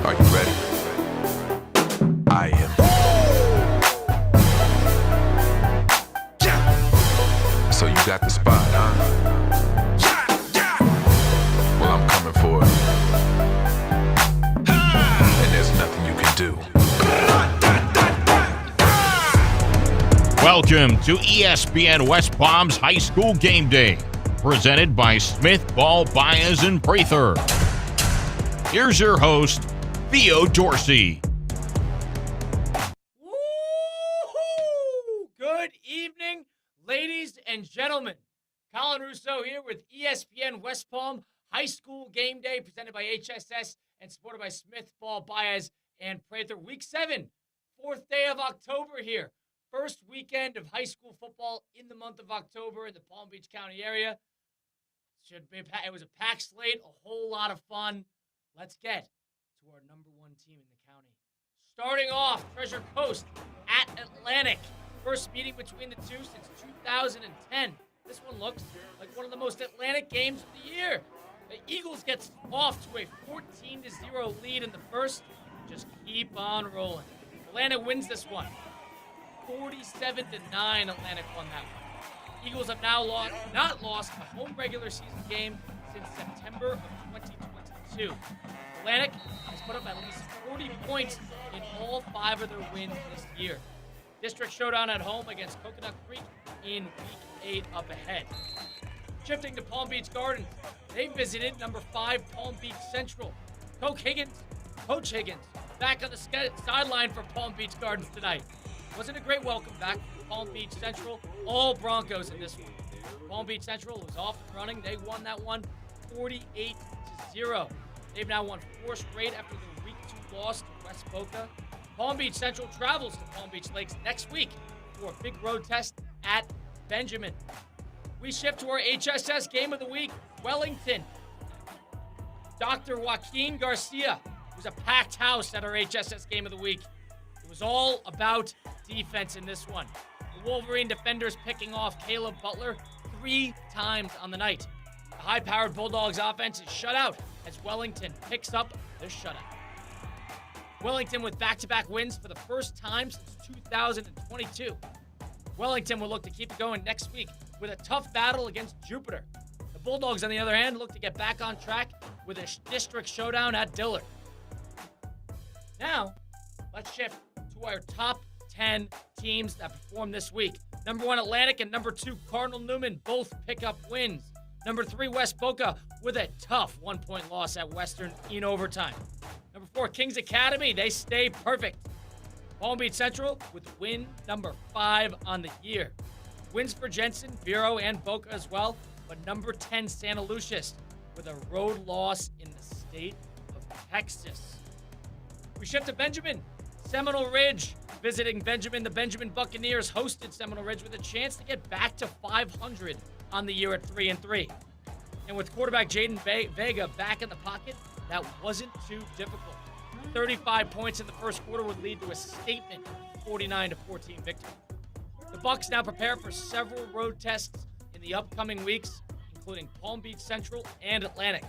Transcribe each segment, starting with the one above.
Are you ready? I am. So you got the spot, huh? Well, I'm coming for it. And there's nothing you can do. Welcome to ESPN West Palm's High School Game Day, presented by Smith, Ball, Baez, and Prather. Here's your host, Theo Dorsey. Woo-hoo! Good evening, ladies and gentlemen. Colin Russo here with ESPN West Palm High School Game Day, presented by HSS and supported by Smith, Ball, Baez, and Prather. Week 7, 4th day of October here. First weekend of high school football in the month of October in the Palm Beach County area. It was a packed slate, a whole lot of fun. Let's get to our number one team in the county. Starting off, Treasure Coast at Atlantic. First meeting between the two since 2010. This one looks like one of the most Atlantic games of the year. The Eagles gets off to a 14-0 lead in the first. Just keep on rolling. Atlantic wins this one. 47-9, Atlantic won that one. Eagles have now not lost a home regular season game since September of 2022. Atlantic has put up at least 40 points in all 5 of their wins this year. District showdown at home against Coconut Creek in Week 8 up ahead. Shifting to Palm Beach Gardens, they visited number 5 Palm Beach Central. Coach Higgins, back on the sideline for Palm Beach Gardens tonight. Wasn't a great welcome back for Palm Beach Central. All Broncos in this one. Palm Beach Central was off and running. They won that one 48-0. They've now won 4 straight after their Week 2 loss to West Boca. Palm Beach Central travels to Palm Beach Lakes next week for a big road test at Benjamin. We shift to our HSS Game of the Week, Wellington. Dr. Joaquin Garcia was a packed house at our HSS Game of the Week. It was all about defense in this one. The Wolverine defenders picking off Caleb Butler 3 times on the night. The high-powered Bulldogs offense is shut out as Wellington picks up their shutout. Wellington with back-to-back wins for the first time since 2022. Wellington will look to keep it going next week with a tough battle against Jupiter. The Bulldogs, on the other hand, look to get back on track with a district showdown at Dillard. Now, let's shift to our top 10 teams that performed this week. Number 1, Atlantic, and number 2, Cardinal Newman, both pick up wins. Number 3, West Boca with a tough 1-point loss at Western in overtime. Number 4, Kings Academy, they stay perfect. Palm Beach Central with win number 5 on the year. Wins for Jensen, Vero, and Boca as well, but number 10, Santa Lucia's with a road loss in the state of Texas. We shift to Benjamin. Seminole Ridge visiting Benjamin. The Benjamin Buccaneers hosted Seminole Ridge with a chance to get back to 500 on the year at 3-3. And with quarterback Jaden Vega back in the pocket, that wasn't too difficult. 35 points in the first quarter would lead to a statement 49-14 victory. The Bucs now prepare for several road tests in the upcoming weeks, including Palm Beach Central and Atlantic.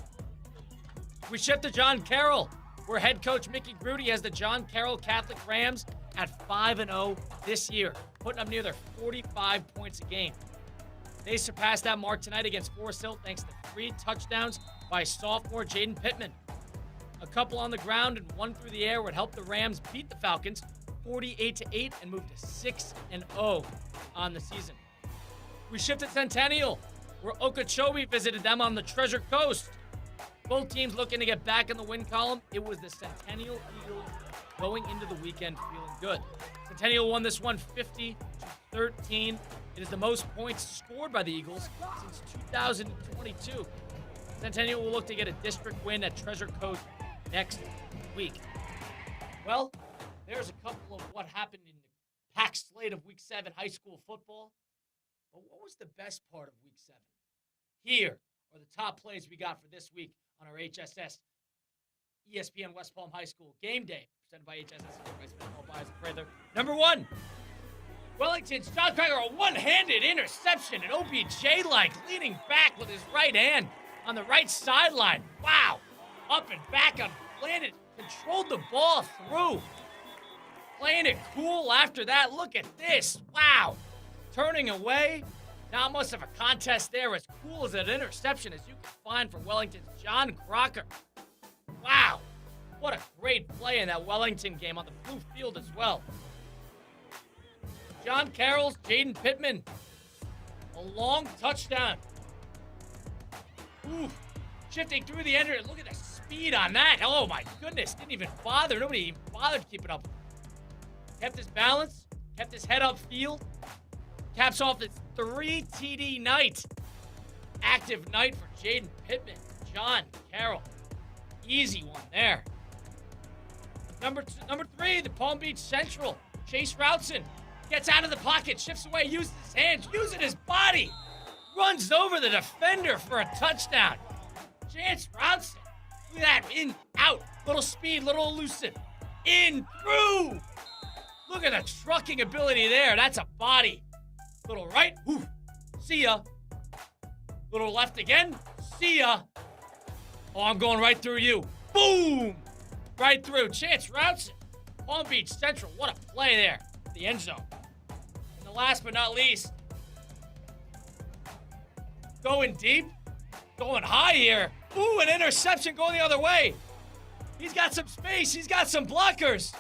We shift to John Carroll, where head coach Mickey Grudy has the John Carroll Catholic Rams at 5-0 this year, putting up near their 45 points a game. They surpassed that mark tonight against Forest Hill thanks to 3 touchdowns by sophomore Jaden Pittman. A couple on the ground and 1 through the air would help the Rams beat the Falcons 48-8 and move to 6-0 on the season. We shift to Centennial, where Okeechobee visited them on the Treasure Coast. Both teams looking to get back in the win column. It was the Centennial Eagles going into the weekend feeling good. Centennial won this one 50-13. It is the most points scored by the Eagles since 2022. Centennial will look to get a district win at Treasure Coast next week. Well, there's a couple of what happened in the packed slate of Week 7 high school football. But what was the best part of Week 7? Here are the top plays we got for this week on our HSS ESPN West Palm High School Game Day, presented by HSS. Number 1, Wellington's John Cracker, a one-handed interception, and OBJ-like leaning back with his right hand on the right sideline. Wow. Up and back on landed, controlled the ball through. Playing it cool after that. Look at this. Wow. Turning away. Not much of a contest there. As cool as an interception as you can find for Wellington's John Crocker. Wow. What a great play in that Wellington game on the blue field as well. John Carroll's Jaden Pittman. A long touchdown. Ooh. Shifting through the end. Look at the speed on that. Oh my goodness. Didn't even bother. Nobody even bothered keeping up. Kept his balance. Kept his head upfield. Caps off its 3 TD night. Active night for Jaden Pittman. John Carroll. Easy one there. Number 3, the Palm Beach Central. Chase Routson gets out of the pocket, shifts away, uses his hands, using his body. Runs over the defender for a touchdown. Chance Routson. Look at that. In, out. Little speed, little elusive. In, through. Look at the trucking ability there. That's a body. Little right. Ooh. See ya. Little left again. See ya. Oh, I'm going right through you. Boom. Right through. Chance Routson. Palm Beach Central. What a play there. The end zone. And the last but not least, going deep. Going high here. Ooh, an interception going the other way. He's got some space. He's got some blockers.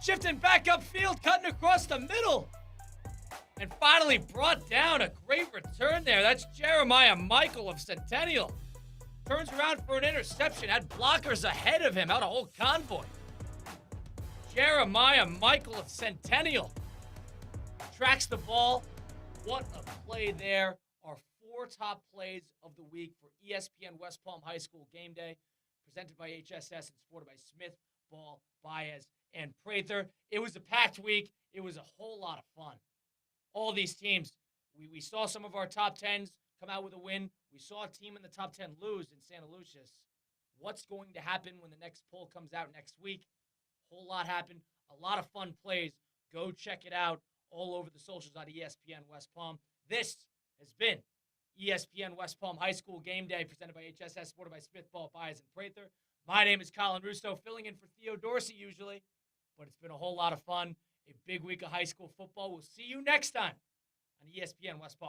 Shifting back upfield, cutting across the middle. And finally brought down. A great return there. That's Jeremiah Michael of Centennial. Turns around for an interception. Had blockers ahead of him. Out a whole convoy. Jeremiah Michael of Centennial. Tracks the ball. What a play there. Our 4 top plays of the week for ESPN West Palm High School Game Day. Presented by HSS and supported by Smith, Ball, Baez, and Prather. It was a packed week. It was a whole lot of fun. All these teams, we saw some of our top 10s come out with a win. We saw a team in the top 10 lose in Santa Lucia's. What's going to happen when the next poll comes out next week? A whole lot happened. A lot of fun plays. Go check it out all over the socials on ESPN West Palm. This has been ESPN West Palm High School Game Day presented by HSS, supported by Smith, Ball, Baez, and Prather. My name is Colin Russo, filling in for Theo Dorsey usually, but it's been a whole lot of fun. A big week of high school football. We'll see you next time on ESPN West Palm.